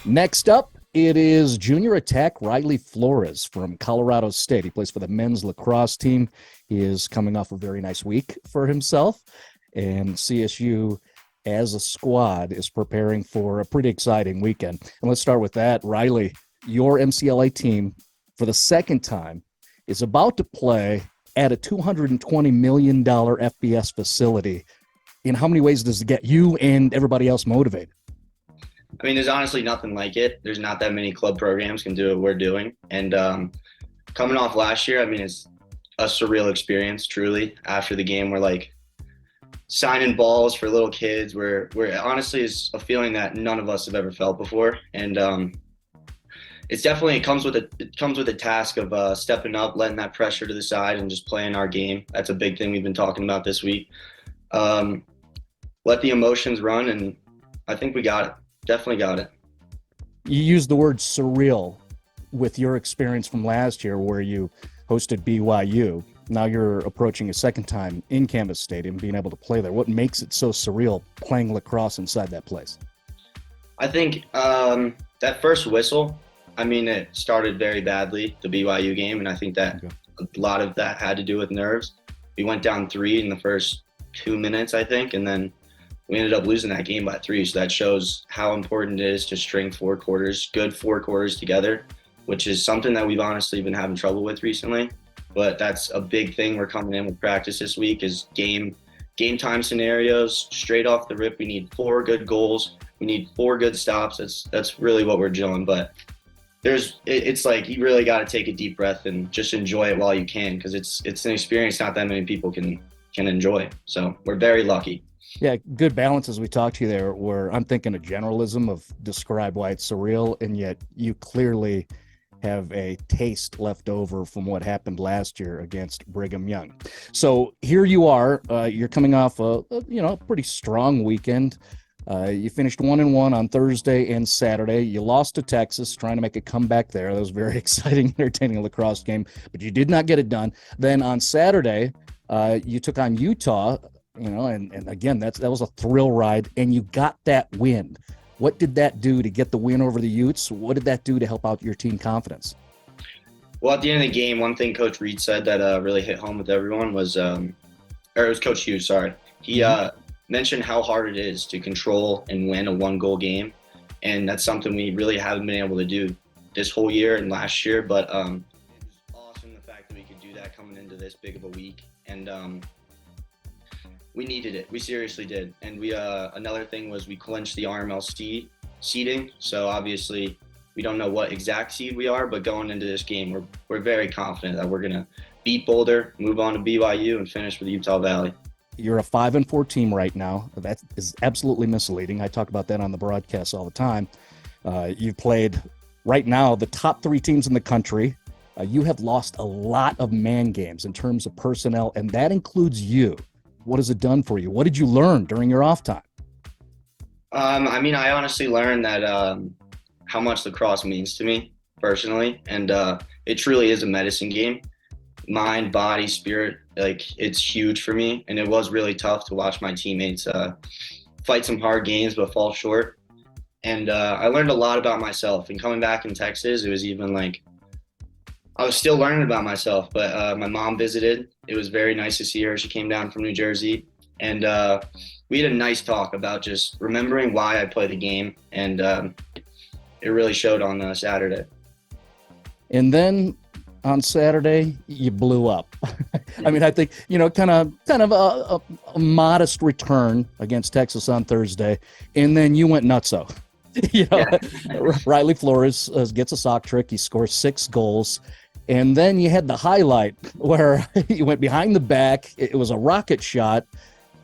Next up, it is junior attack Riley Flores from Colorado State. He plays for the men's lacrosse team. He is coming off a very nice week for himself, and CSU as a squad is preparing for a pretty exciting weekend. And let's start with that. Riley, your MCLA team for the second time is about to play at a $220 million FBS facility. In how many ways does it get you and everybody else motivated? I mean, there's honestly nothing like it. There's not that many club programs can do what we're doing. And coming off last year, I mean, it's a surreal experience, truly. After the game, we're like signing balls for little kids. We're honestly is a feeling that none of us have ever felt before. And it's definitely, it comes with a task of stepping up, letting that pressure to the side and just playing our game. That's a big thing we've been talking about this week. Let the emotions run, and I think we got it. Definitely got it. You used the word surreal with your experience from last year where you hosted BYU. Now you're approaching a second time in Canvas Stadium, being able to play there. What makes it so surreal playing lacrosse inside that place? I think that first whistle, I mean, it started very badly, the BYU game, and I think that a lot of that had to do with nerves. We went down 3 in the first 2 minutes, I think, and then we ended up losing that game by 3. So that shows how important it is to string 4 quarters, good 4 quarters together, which is something that we've honestly been having trouble with recently. But that's a big thing we're coming in with practice this week is game time scenarios. Straight off the rip, we need 4 good goals. We need 4 good stops. That's really what we're doing. But it's like you really got to take a deep breath and just enjoy it while you can, because it's an experience not that many people can enjoy. So we're very lucky. Yeah, good balance as we talked to you there, where I'm thinking a generalism of describe why it's surreal, and yet you clearly have a taste left over from what happened last year against Brigham Young. So here you are, you're coming off a pretty strong weekend. You finished 1-1 on Thursday and Saturday. You lost to Texas, trying to make a comeback there. That was a very exciting, entertaining lacrosse game, but you did not get it done. Then on Saturday, you took on Utah. And again, that was a thrill ride, and you got that win. What did that do to get the win over the Utes? What did that do to help out your team confidence? Well, at the end of the game, one thing Coach Reed said that really hit home with everyone was, or it was Coach Hughes, sorry. He mentioned how hard it is to control and win a 1-goal game, and that's something we really haven't been able to do this whole year and last year. But it was awesome the fact that we could do that coming into this big of a week, and we needed it. We seriously did. And we another thing was we clinched the RML seeding. So obviously we don't know what exact seed we are, but going into this game, we're very confident that we're gonna beat Boulder, move on to BYU, and finish with Utah Valley. You're a 5-4 team right now. That is absolutely misleading. I talk about that on the broadcast all the time. You've played right now the top 3 teams in the country. You have lost a lot of man games in terms of personnel, and that includes you. What has it done for you? What did you learn during your off time? I mean, I honestly learned that how much lacrosse means to me personally, and it truly is a medicine game. Mind, body, spirit, like it's huge for me, and it was really tough to watch my teammates fight some hard games but fall short. And I learned a lot about myself. And coming back in Texas, it was even like I was still learning about myself, but my mom visited. It was very nice to see her. She came down from New Jersey, and we had a nice talk about just remembering why I play the game, and it really showed on Saturday. And then on Saturday, you blew up. I mean, I think, kind of a modest return against Texas on Thursday, and then you went nutso. Riley Flores gets a sock trick. He scores 6 goals. And then you had the highlight where you went behind the back. It was a rocket shot.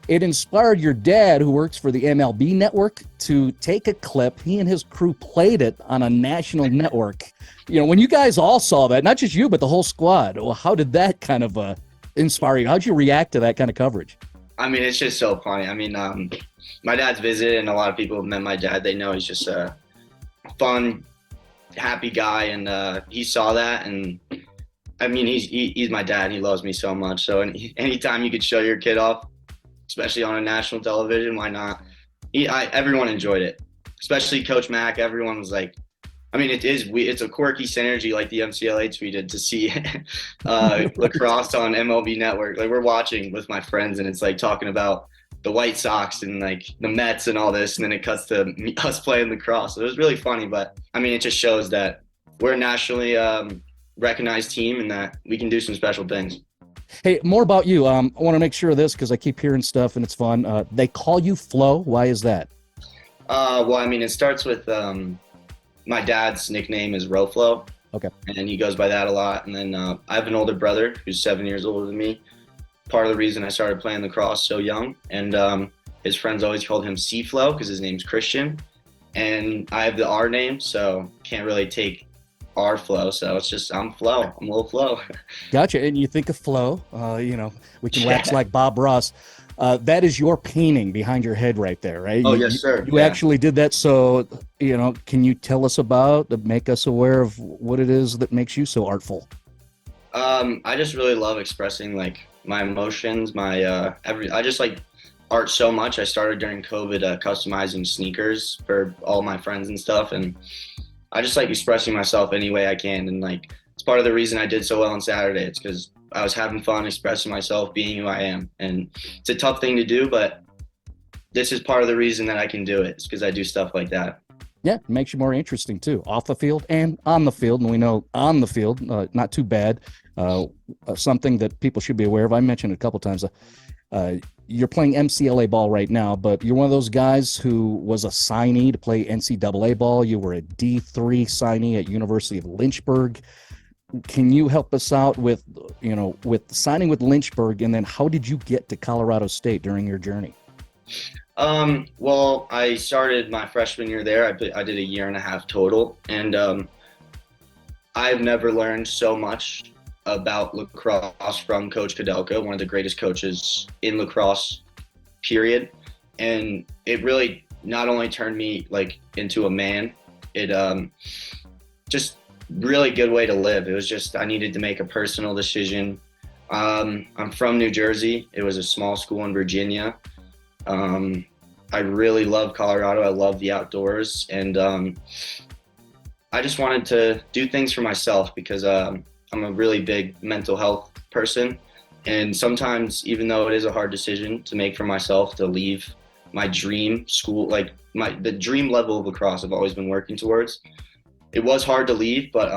It inspired your dad, who works for the MLB network, to take a clip. He and his crew played it on a national network. When you guys all saw that, not just you, but the whole squad, well, how did that kind of inspire you? How'd you react to that kind of coverage? I mean, it's just so funny. I mean, my dad's visited, and a lot of people have met my dad. They know he's just a fun, happy guy, and he saw that, and I mean, he's my dad. And he loves me so much. So anytime you could show your kid off, especially on a national television, why not? Everyone enjoyed it. especially Coach Mack. Everyone was like, I mean, it's a quirky synergy like the MCLA tweeted to see Right. lacrosse on MLB Network. Like we're watching with my friends and it's like talking about the White Sox and like the Mets and all this, and then it cuts to us playing lacrosse. So it was really funny, but I mean, it just shows that we're a nationally recognized team and that we can do some special things. Hey, more about you. I want to make sure of this because I keep hearing stuff and it's fun. They call you Flo. Why is that? Well, I mean, it starts with my dad's nickname is Roflo, Okay. and he goes by that a lot. And then I have an older brother who's 7 years older than me. Part of the reason I started playing lacrosse so young, and his friends always called him C-Flo because his name's Christian, and I have the R name, so can't really take R Flow. So it's just I'm Flo. I'm little Flo. Gotcha. And you think of Flo, we can wax Yeah. like Bob Ross. That is your painting behind your head right there, right? Oh You, yes, you, sir. you Yeah. actually did that. So, can you tell us make us aware of what it is that makes you so artful? I just really love expressing like my emotions, my I just like art so much. I started during COVID customizing sneakers for all my friends and stuff, and I just like expressing myself any way I can. And like it's part of the reason I did so well on Saturday. It's because I was having fun expressing myself, being who I am. And it's a tough thing to do, but this is part of the reason that I can do it. It's because I do stuff like that. Yeah, it makes you more interesting too, off the field and on the field. And we know on the field, not too bad. Something that people should be aware of. I mentioned it a couple times. You're playing MCLA ball right now, but you're one of those guys who was a signee to play NCAA ball. You were a D3 signee at University of Lynchburg. Can you help us out with, with signing with Lynchburg, and then how did you get to Colorado State during your journey? Well, I started my freshman year there. I did a year and a half total, and I've never learned so much about lacrosse from Coach Kudelka, one of the greatest coaches in lacrosse, period. And it really not only turned me like into a man, it just really good way to live. It was just I needed to make a personal decision. I'm from New Jersey. It was a small school in Virginia. Um, I really love Colorado. I love the outdoors, and I just wanted to do things for myself because I'm a really big mental health person. And sometimes, even though it is a hard decision to make for myself to leave my dream school, like the dream level of lacrosse I've always been working towards, it was hard to leave, but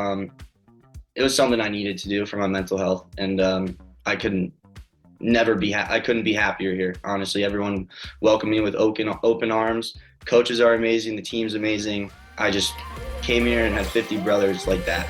it was something I needed to do for my mental health. And I couldn't I couldn't be happier here. Honestly, everyone welcomed me with open arms. Coaches are amazing. The team's amazing. I just came here and had 50 brothers like that.